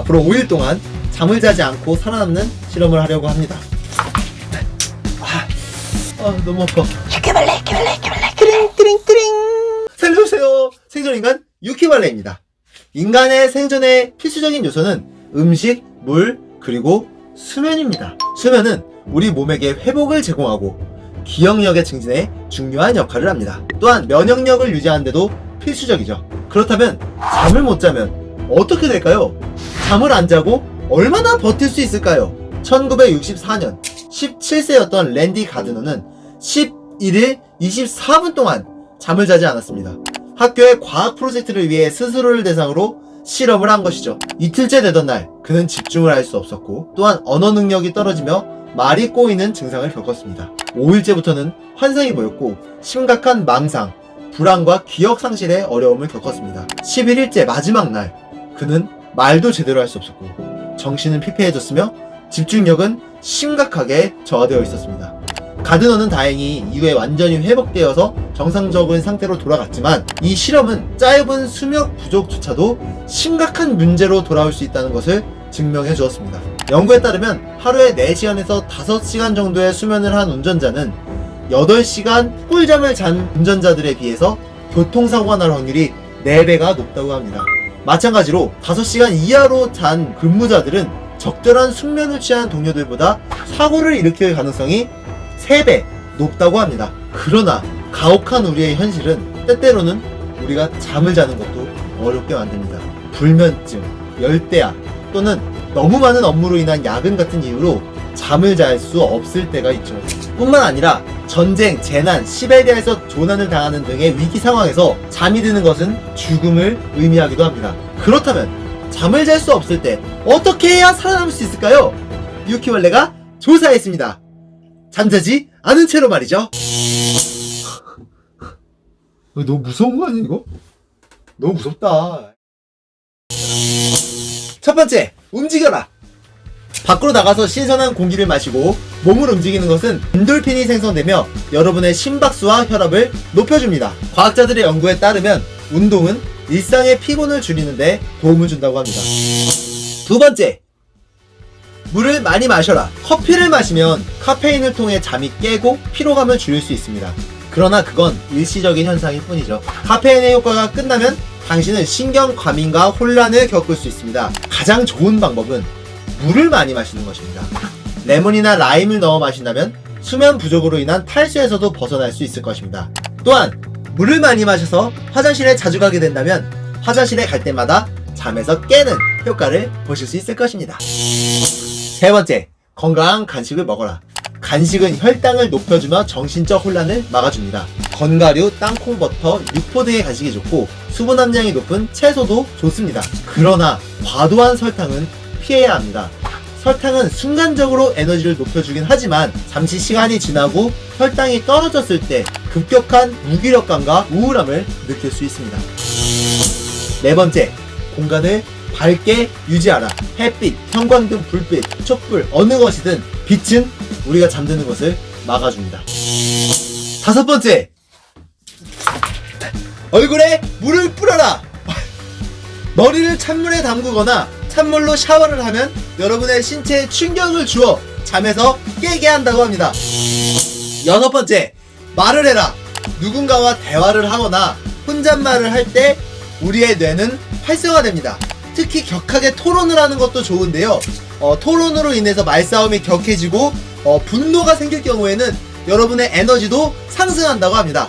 앞으로 5일 동안 잠을 자지 않고 살아남는 실험을 하려고 합니다. 너무 아파. 유키벌레. 띠링. 살려주세요. 생존인간 유키벌레입니다. 인간의 생존에 필수적인 요소는 음식, 물, 그리고 수면입니다. 수면은 우리 몸에게 회복을 제공하고 기억력의 증진에 중요한 역할을 합니다. 또한 면역력을 유지하는 데도 필수적이죠. 그렇다면 잠을 못 자면 어떻게 될까요? 잠을 안 자고 얼마나 버틸 수 있을까요? 1964년 17세였던 랜디 가드너는 11일 24분 동안 잠을 자지 않았습니다. 학교의 과학 프로젝트를 위해 스스로를 대상으로 실험을 한 것이죠. 이틀째 되던 날 그는 집중을 할 수 없었고 또한 언어 능력이 떨어지며 말이 꼬이는 증상을 겪었습니다. 5일째부터는 환상이 보였고 심각한 망상, 불안과 기억 상실의 어려움을 겪었습니다. 11일째 마지막 날 그는 말도 제대로 할 수 없었고 정신은 피폐해졌으며 집중력은 심각하게 저하되어 있었습니다. 가드너는 다행히 이후에 완전히 회복되어서 정상적인 상태로 돌아갔지만 이 실험은 짧은 수면 부족조차도 심각한 문제로 돌아올 수 있다는 것을 증명해 주었습니다. 연구에 따르면 하루에 4시간에서 5시간 정도의 수면을 한 운전자는 8시간 꿀잠을 잔 운전자들에 비해서 교통사고가 날 확률이 4배가 높다고 합니다. 마찬가지로 5시간 이하로 잔 근무자들은 적절한 숙면을 취한 동료들보다 사고를 일으킬 가능성이 3배 높다고 합니다. 그러나 가혹한 우리의 현실은 때때로는 우리가 잠을 자는 것도 어렵게 만듭니다. 불면증, 열대야 또는 너무 많은 업무로 인한 야근 같은 이유로 잠을 잘 수 없을 때가 있죠. 뿐만 아니라 전쟁, 재난, 시베리아에서 조난을 당하는 등의 위기 상황에서 잠이 드는 것은 죽음을 의미하기도 합니다. 그렇다면 잠을 잘 수 없을 때 어떻게 해야 살아남을 수 있을까요? 유키벌레가 조사했습니다. 잠자지 않은 채로 말이죠. 너무 무서운 거 아니야 이거? 너무 무섭다. 첫 번째, 움직여라. 밖으로 나가서 신선한 공기를 마시고 몸을 움직이는 것은 엔돌핀이 생성되며 여러분의 심박수와 혈압을 높여줍니다. 과학자들의 연구에 따르면 운동은 일상의 피곤을 줄이는데 도움을 준다고 합니다. 두 번째, 물을 많이 마셔라. 커피를 마시면 카페인을 통해 잠이 깨고 피로감을 줄일 수 있습니다. 그러나 그건 일시적인 현상일 뿐이죠. 카페인의 효과가 끝나면 당신은 신경 과민과 혼란을 겪을 수 있습니다. 가장 좋은 방법은 물을 많이 마시는 것입니다. 레몬이나 라임을 넣어 마신다면 수면 부족으로 인한 탈수에서도 벗어날 수 있을 것입니다. 또한 물을 많이 마셔서 화장실에 자주 가게 된다면 화장실에 갈 때마다 잠에서 깨는 효과를 보실 수 있을 것입니다. 세 번째, 건강한 간식을 먹어라. 간식은 혈당을 높여주며 정신적 혼란을 막아줍니다. 건가류, 땅콩버터, 육포 등의 간식이 좋고 수분 함량이 높은 채소도 좋습니다. 그러나 과도한 설탕은 피해야 합니다. 설탕은 순간적으로 에너지를 높여주긴 하지만 잠시 시간이 지나고 혈당이 떨어졌을 때 급격한 무기력감과 우울함을 느낄 수 있습니다. 네 번째, 공간을 밝게 유지하라. 햇빛, 형광등, 불빛, 촛불 어느 것이든 빛은 우리가 잠드는 것을 막아줍니다. 다섯 번째, 얼굴에 물을 뿌려라. 머리를 찬물에 담그거나 찬물로 샤워를 하면 여러분의 신체에 충격을 주어 잠에서 깨게 한다고 합니다. 여섯 번째, 말을 해라. 누군가와 대화를 하거나 혼잣말을 할 때 우리의 뇌는 활성화됩니다. 특히 격하게 토론을 하는 것도 좋은데요. 토론으로 인해서 말싸움이 격해지고 분노가 생길 경우에는 여러분의 에너지도 상승한다고 합니다.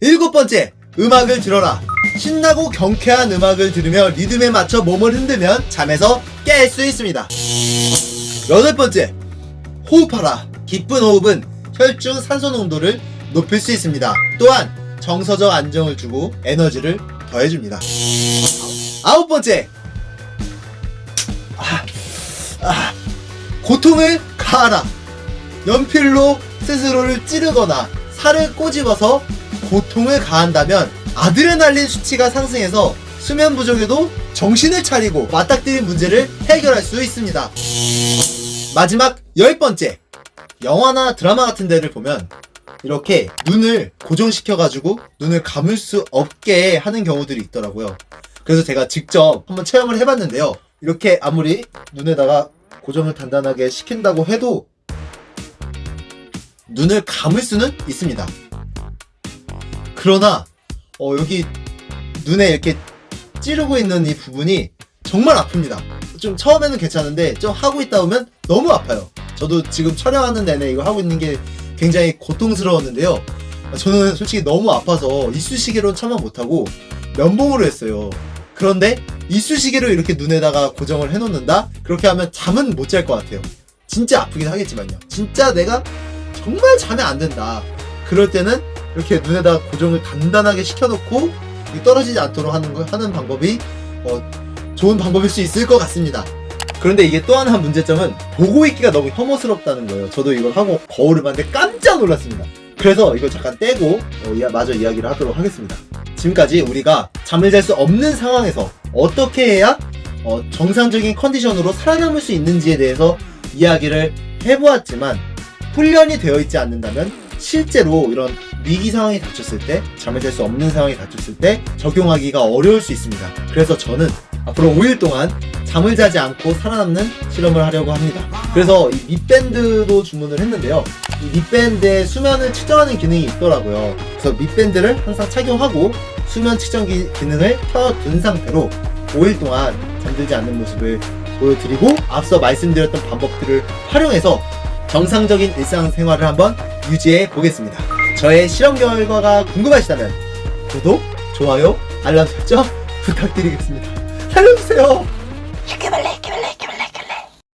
일곱 번째, 음악을 들어라. 신나고 경쾌한 음악을 들으며 리듬에 맞춰 몸을 흔들면 잠에서 깰 수 있습니다. 여덟 번째, 호흡하라. 깊은 호흡은 혈중 산소 농도를 높일 수 있습니다. 또한 정서적 안정을 주고 에너지를 더해줍니다. 아홉 번째, 고통을 가하라. 연필로 스스로를 찌르거나 살을 꼬집어서 고통을 가한다면 아드레날린 수치가 상승해서 수면 부족에도 정신을 차리고 맞닥뜨린 문제를 해결할 수 있습니다. 마지막 열 번째, 영화나 드라마 같은 데를 보면 이렇게 눈을 고정시켜가지고 눈을 감을 수 없게 하는 경우들이 있더라고요. 그래서 제가 직접 한번 체험을 해봤는데요. 이렇게 아무리 눈에다가 고정을 단단하게 시킨다고 해도 눈을 감을 수는 있습니다. 그러나 여기 눈에 이렇게 찌르고 있는 이 부분이 정말 아픕니다. 좀 처음에는 괜찮은데 좀 하고 있다 보면 너무 아파요. 저도 지금 촬영하는 내내 이거 하고 있는 게 굉장히 고통스러웠는데요. 저는 솔직히 너무 아파서 이쑤시개로는 참아 못하고 면봉으로 했어요. 그런데 이쑤시개로 이렇게 눈에다가 고정을 해놓는다? 그렇게 하면 잠은 못 잘 것 같아요. 진짜 아프긴 하겠지만요. 진짜 내가 정말 잠이 안 든다. 그럴 때는 이렇게 눈에다가 고정을 단단하게 시켜놓고 떨어지지 않도록 하는 방법이 좋은 방법일 수 있을 것 같습니다. 그런데 이게 또 하나 문제점은 보고 있기가 너무 혐오스럽다는 거예요. 저도 이걸 하고 거울을 봤는데 깜짝 놀랐습니다. 그래서 이걸 잠깐 떼고 마저 이야기를 하도록 하겠습니다. 지금까지 우리가 잠을 잘 수 없는 상황에서 어떻게 해야 정상적인 컨디션으로 살아남을 수 있는지에 대해서 이야기를 해보았지만, 훈련이 되어 있지 않는다면 실제로 이런 위기 상황이 닥쳤을 때, 잠을 잘 수 없는 상황이 닥쳤을 때 적용하기가 어려울 수 있습니다. 그래서 저는 앞으로 5일 동안 잠을 자지 않고 살아남는 실험을 하려고 합니다. 그래서 이 밑밴드도 주문을 했는데요. 이 밑밴드에 수면을 측정하는 기능이 있더라고요. 그래서 밑밴드를 항상 착용하고 수면 측정 기능을 켜둔 상태로 5일 동안 잠들지 않는 모습을 보여드리고, 앞서 말씀드렸던 방법들을 활용해서 정상적인 일상생활을 한번 유지해 보겠습니다. 저의 실험 결과가 궁금하시다면 구독, 좋아요, 알람 설정 부탁드리겠습니다. 살려주세요.